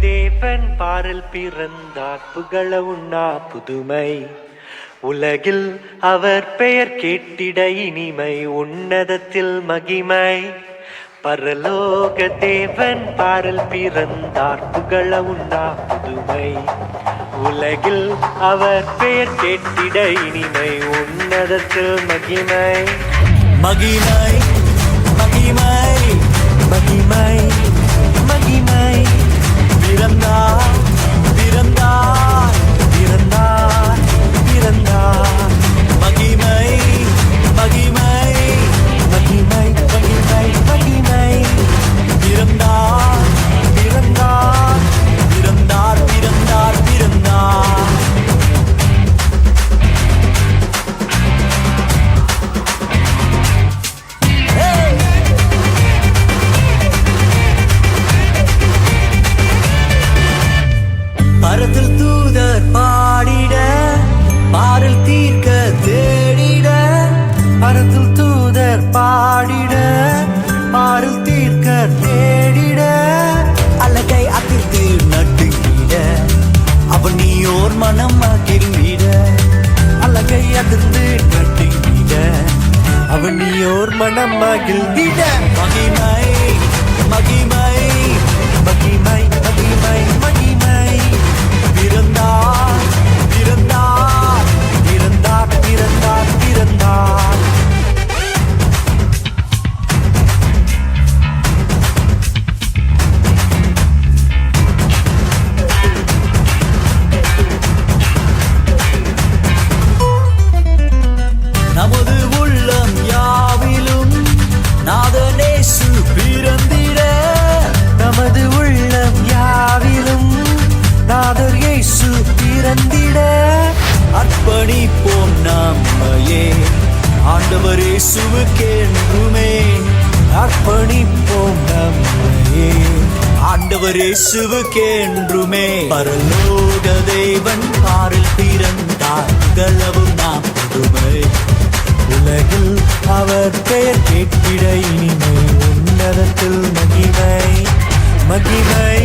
தேவன் பாரில் பிறந்தார் புகழ உண்ணா புதுமை உலகில் அவர் பெயர் கேட்டிட இனிமை உன்னதத்தில் மகிமை பரலோக தேவன் பாரில் பிறந்தார் புகழ உண்ணா புதுமை உலகில் அவர் பெயர் கேட்டிட இனிமை உன்னதத்தில் மகிமை மகிமை மகிமை மகிமை மகிமை பிறந்தார் பிறந்தார் பிறந்தார் பிறந்தார் மகிமை மகிமை மகிமை மகிமை மகிமை பிறந்தார் பிறந்தார் பிறந்தார் பிறந்தார் பிறந்தார் பரத்தில் தூதர் பாடிட பாரில் தீர்க்க தேடிட பரத்தில் தூதர் பாடிட பாரில் தீர்க்க தேடிட அழகை அதிர்ந்து நட்டுங்கிட அவன் நீயோர் மனம் மகிழ்ந்திட அழகை அதிர்ந்து நட்டுங்கிட அவனியோர் மனம் மகிழ்ந்திட மகிமை மகிமை மகிமை மகிமை மகிமை பிறந்தார் பிறந்தார் பிறந்தார் பிறந்தார் பிறந்தார் நமது உள்ளம் யாவிலும் நாதனேசு பிறந்திட நமது உள்ளம் யாவிலும் நாதர் இயேசு பிறந்திட அர்ப்பணிப்போம் நம்மையே ஆண்டவர் இயேசுவுக்கென்றுமே அர்ப்பணிப்போம் நம்மையே ஆண்டவர் இயேசுவுக்கென்றுமே பரலோக தேவன் பாரில் பிறந்தார் புகழவும் நாம் புதுமை உலகில் அவர் பெயர் கேட்கிட இனிமை உன்னதத்தில் மகிமை மகிமை